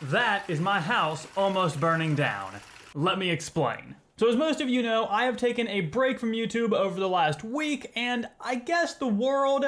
That is my house almost burning down. Let me explain. So as most of you know, I have taken a break from YouTube over the last week, and I guess the world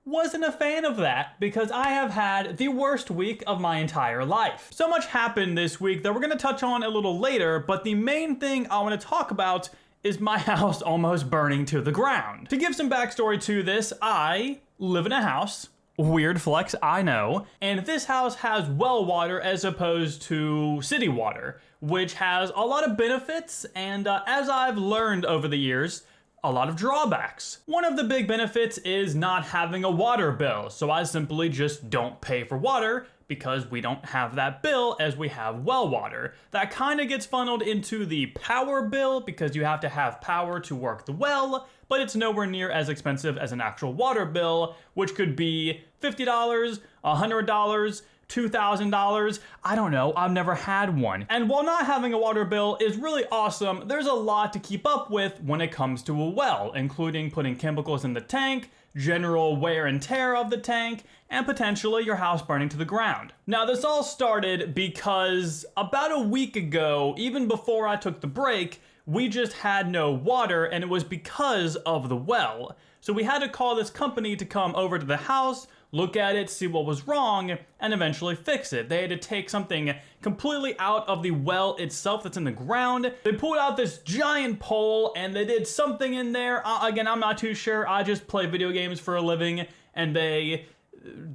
wasn't a fan of that because I have had the worst week of my entire life. So much happened this week that we're gonna touch on a little later, but the main thing I wanna talk about is my house almost burning to the ground. To give some backstory to this, I live in a house. Weird flex, I know. And this house has well water as opposed to city water, which has a lot of benefits and as I've learned over the years, a lot of drawbacks. One of the big benefits is not having a water bill, so I simply just don't pay for water because we don't have that bill as we have well water. That kind of gets funneled into the power bill because you have to have power to work the well, but it's nowhere near as expensive as an actual water bill, which could be $50, $100, $2,000, I don't know, I've never had one. And while not having a water bill is really awesome, there's a lot to keep up with when it comes to a well, including putting chemicals in the tank, general wear and tear of the tank, and potentially your house burning to the ground. Now this all started because about a week ago, even before I took the break, we just had no water and it was because of the well. So we had to call this company to come over to the house, look at it, see what was wrong, and eventually fix it. They had to take something completely out of the well itself that's in the ground. They pulled out this giant pole and they did something in there. Again, I'm not too sure. I just play video games for a living and they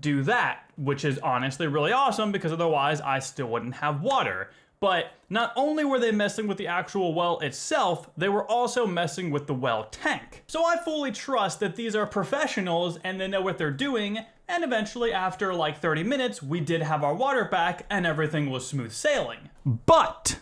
do that, which is honestly really awesome because otherwise I still wouldn't have water. But not only were they messing with the actual well itself, they were also messing with the well tank. So I fully trust that these are professionals and they know what they're doing, and eventually after like 30 minutes, we did have our water back and everything was smooth sailing. But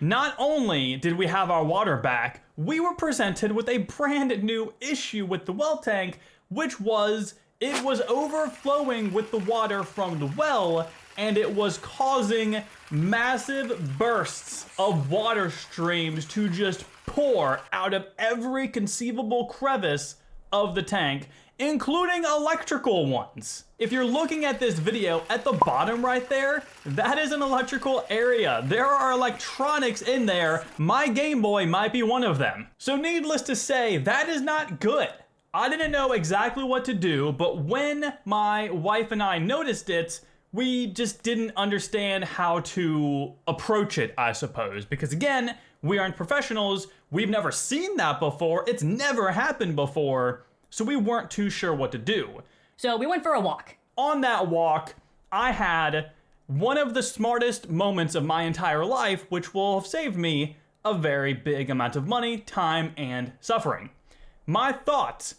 not only did we have our water back, we were presented with a brand new issue with the well tank, which was it was overflowing with the water from the well and it was causing massive bursts of water streams to just pour out of every conceivable crevice of the tank, including electrical ones. If you're looking at this video, at the bottom right there, that is an electrical area. There are electronics in there. My Game Boy might be one of them. So needless to say, that is not good. I didn't know exactly what to do, but when my wife and I noticed it, we just didn't understand how to approach it, I suppose. Because again, we aren't professionals. We've never seen that before. It's never happened before. So we weren't too sure what to do. So we went for a walk. On that walk, I had one of the smartest moments of my entire life, which will have saved me a very big amount of money, time, and suffering. My thought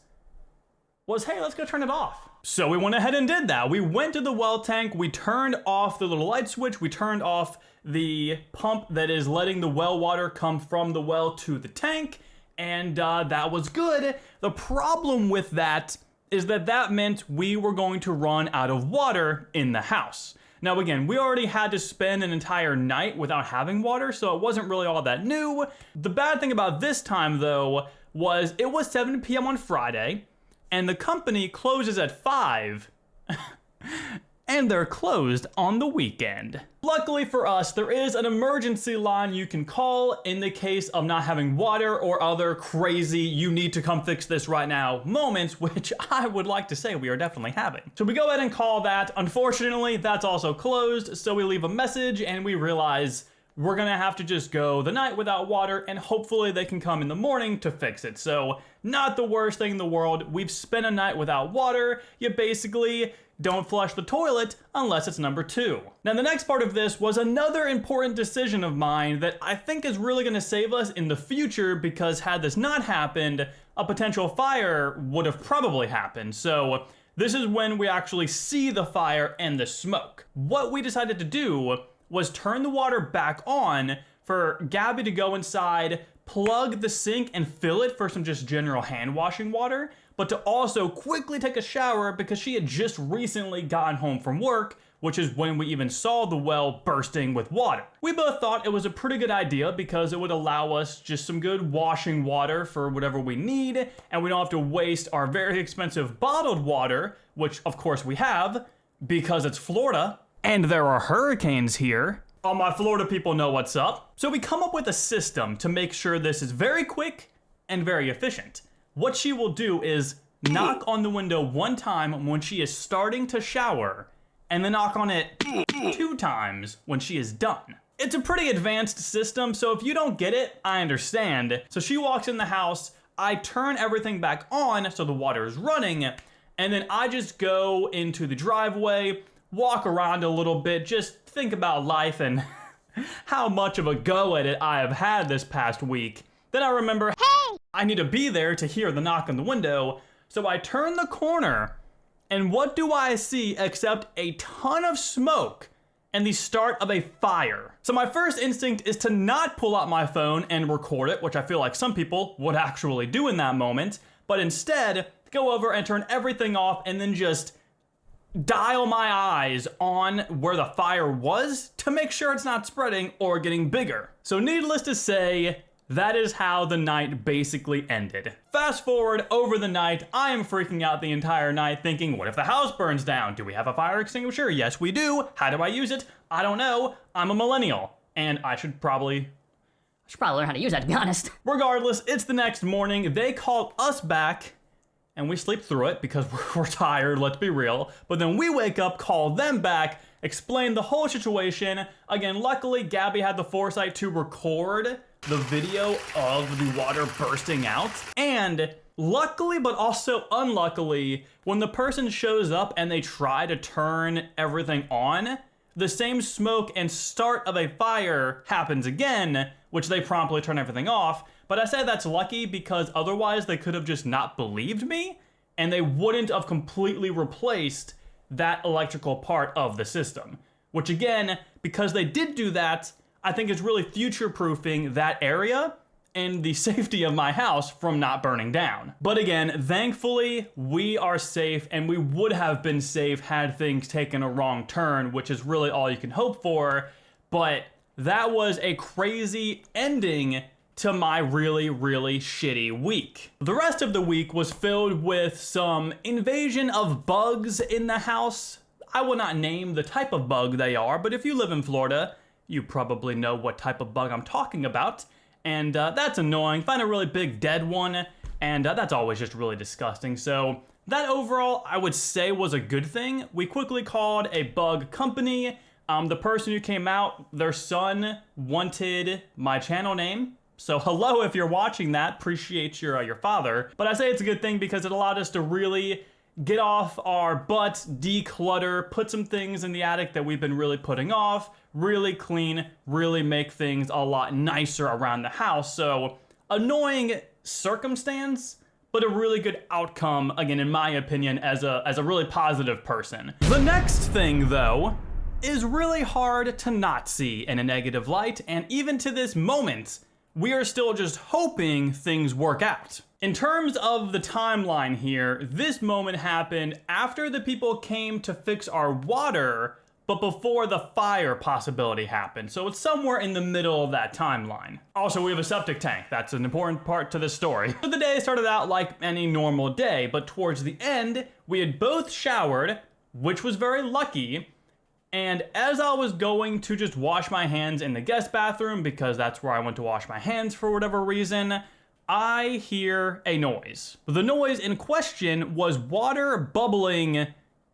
was, hey, let's go turn it off. So we went ahead and did that. We went to the well tank, we turned off the little light switch, we turned off the pump that is letting the well water come from the well to the tank, and that was good. The problem with that is that that meant we were going to run out of water in the house. Now again, we already had to spend an entire night without having water, so it wasn't really all that new. The bad thing about this time though was it was 7 p.m. on Friday, and the company closes at 5, and they're closed on the weekend. Luckily for us, there is an emergency line you can call in the case of not having water or other crazy, you need to come fix this right now moments, which I would like to say we are definitely having. So we go ahead and call that. Unfortunately, that's also closed, so we leave a message and we realize we're gonna have to just go the night without water and hopefully they can come in the morning to fix it. So not the worst thing in the world. We've spent a night without water. You basically don't flush the toilet unless it's number 2. Now the next part of this was another important decision of mine that I think is really gonna save us in the future because had this not happened, a potential fire would have probably happened. So this is when we actually see the fire and the smoke. What we decided to do was turn the water back on for Gabby to go inside, plug the sink and fill it for some just general hand washing water, but to also quickly take a shower because she had just recently gotten home from work, which is when we even saw the well bursting with water. We both thought it was a pretty good idea because it would allow us just some good washing water for whatever we need, and we don't have to waste our very expensive bottled water, which of course we have because it's Florida. and there are hurricanes here. All my Florida people know what's up. So we come up with a system to make sure this is very quick and very efficient. What she will do is knock on the window one time when she is starting to shower, and then knock on it 2 times when she is done. It's a pretty advanced system, so if you don't get it, I understand. So she walks in the house, I turn everything back on so the water is running, and then I just go into the driveway, walk around a little bit, just think about life and how much of a go at it I have had this past week. Then I remember, hey, I need to be there to hear the knock on the window, so I turn the corner, and what do I see except a ton of smoke and the start of a fire? So my first instinct is to not pull out my phone and record it, which I feel like some people would actually do in that moment, but instead go over and turn everything off and then just dial my eyes on where the fire was to make sure it's not spreading or getting bigger. So needless to say, that is how the night basically ended. Fast forward over the night, I am freaking out the entire night thinking, what if the house burns down? Do we have a fire extinguisher? Yes, we do. How do I use it? I don't know. I'm a millennial, and I should probably learn how to use that, to be honest. Regardless, it's the next morning. They call us back, and we sleep through it because we're tired, let's be real. But then we wake up, call them back, explain the whole situation. Again, luckily, Gabby had the foresight to record the video of the water bursting out. And luckily, but also unluckily, when the person shows up and they try to turn everything on, the same smoke and start of a fire happens again, which they promptly turn everything off. But I say that's lucky because otherwise they could have just not believed me and they wouldn't have completely replaced that electrical part of the system. Which again, because they did do that, I think is really future-proofing that area and the safety of my house from not burning down. But again, thankfully, we are safe, and we would have been safe had things taken a wrong turn, which is really all you can hope for. But that was a crazy ending to my really, really shitty week. The rest of the week was filled with some invasion of bugs in the house. I will not name the type of bug they are, but if you live in Florida, you probably know what type of bug I'm talking about. And that's annoying. Find a really big dead one, and that's always just really disgusting. So that overall, I would say, was a good thing. We quickly called a bug company. The person who came out, their son wanted my channel name. So hello, if you're watching that, appreciate your father. But I say it's a good thing because it allowed us to really get off our butts, declutter, put some things in the attic that we've been really putting off, really clean, really make things a lot nicer around the house. So annoying circumstance, but a really good outcome, again, in my opinion, as a really positive person. The next thing, though, is really hard to not see in a negative light, and even to this moment, we are still just hoping things work out. In terms of the timeline here, this moment happened after the people came to fix our water, but before the fire possibility happened. So it's somewhere in the middle of that timeline. Also, we have a septic tank. That's an important part to the story. So the day started out like any normal day, but towards the end, we had both showered, which was very lucky. And as I was going to just wash my hands in the guest bathroom, because that's where I went to wash my hands for whatever reason, I hear a noise. The noise in question was water bubbling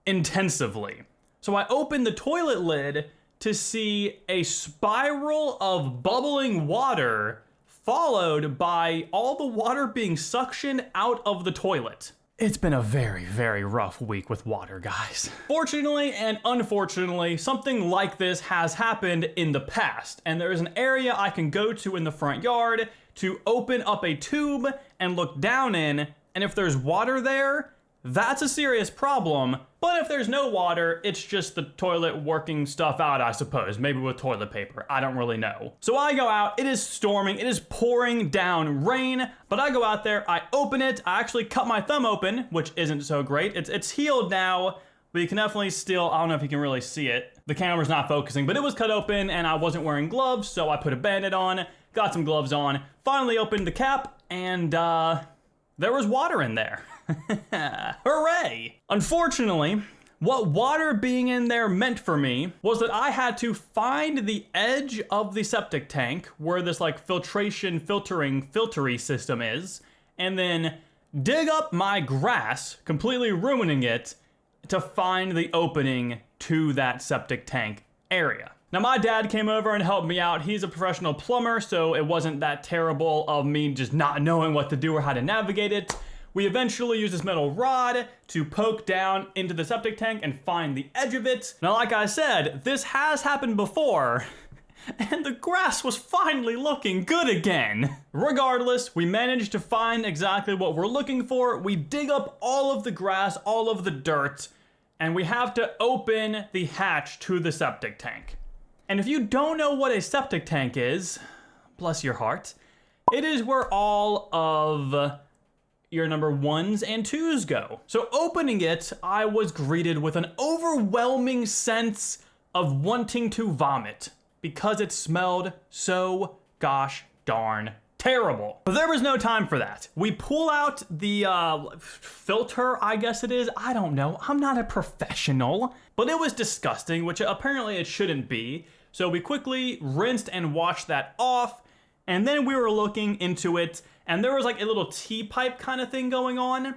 intensively. So I opened the toilet lid to see a spiral of bubbling water, followed by all the water being suctioned out of the toilet. It's been a very, very rough week with water, guys. Fortunately and unfortunately, something like this has happened in the past, and there is an area I can go to in the front yard to open up a tube and look down in, and if there's water there, that's a serious problem. But if there's no water, it's just the toilet working stuff out, I suppose. Maybe with toilet paper, I don't really know. So I go out, it is storming, it is pouring down rain, but I go out there, I open it, I actually cut my thumb open, which isn't so great. It's healed now, but you can definitely still, I don't know if you can really see it. The camera's not focusing, but it was cut open and I wasn't wearing gloves, so I put a Band-Aid on, got some gloves on, finally opened the cap, and there was water in there. Hooray! Unfortunately, What water being in there meant for me was that I had to find the edge of the septic tank where this like filtery system is, and then dig up my grass, completely ruining it, to find the opening to that septic tank area. Now my dad came over and helped me out. He's a professional plumber, so it wasn't that terrible of me just not knowing what to do or how to navigate it. We eventually used this metal rod to poke down into the septic tank and find the edge of it. Now, like I said, this has happened before, and the grass was finally looking good again. Regardless, we managed to find exactly what we're looking for. We dig up all of the grass, all of the dirt, and we have to open the hatch to the septic tank. And if you don't know what a septic tank is, bless your heart, it is where all of your number 1s and 2s go. So opening it, I was greeted with an overwhelming sense of wanting to vomit because it smelled so gosh darn terrible. But there was no time for that. We pull out the filter, I guess it is. I don't know. I'm not a professional, but it was disgusting, which apparently it shouldn't be. So we quickly rinsed and washed that off, and then we were looking into it, and there was like a little T-pipe kind of thing going on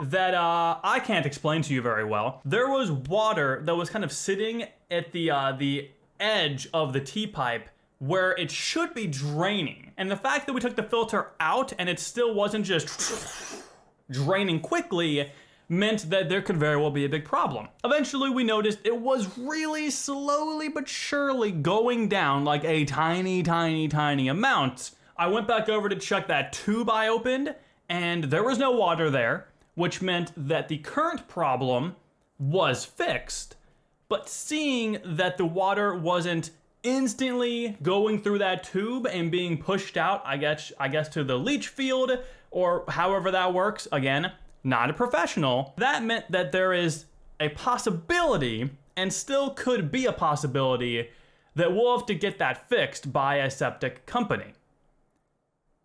that I can't explain to you very well. There was water that was kind of sitting at the edge of the T-pipe where it should be draining. And the fact that we took the filter out and it still wasn't just draining quickly meant that there could very well be a big problem. Eventually we noticed it was really slowly but surely going down like a tiny, tiny, tiny amount. I went back over to check that tube I opened, and there was no water there, which meant that the current problem was fixed. But seeing that the water wasn't instantly going through that tube and being pushed out, I guess to the leach field, or however that works, again, not a professional, that meant that there is a possibility, and still could be a possibility, that we'll have to get that fixed by a septic company.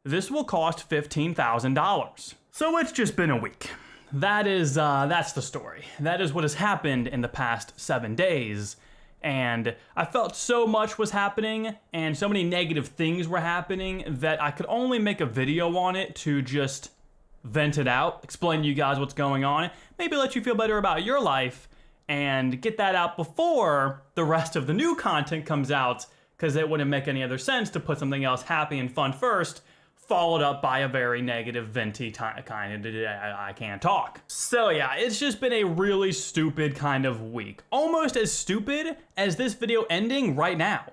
This will cost $15,000. So it's just been a week. That's the story. That is what has happened in the past 7 days. And I felt so much was happening and so many negative things were happening that I could only make a video on it to just vent it out, explain to you guys what's going on, maybe let you feel better about your life, and get that out before the rest of the new content comes out, because it wouldn't make any other sense to put something else happy and fun first, followed up by a very negative, venty kind of, I can't talk. So yeah, it's just been a really stupid kind of week. Almost as stupid as this video ending right now.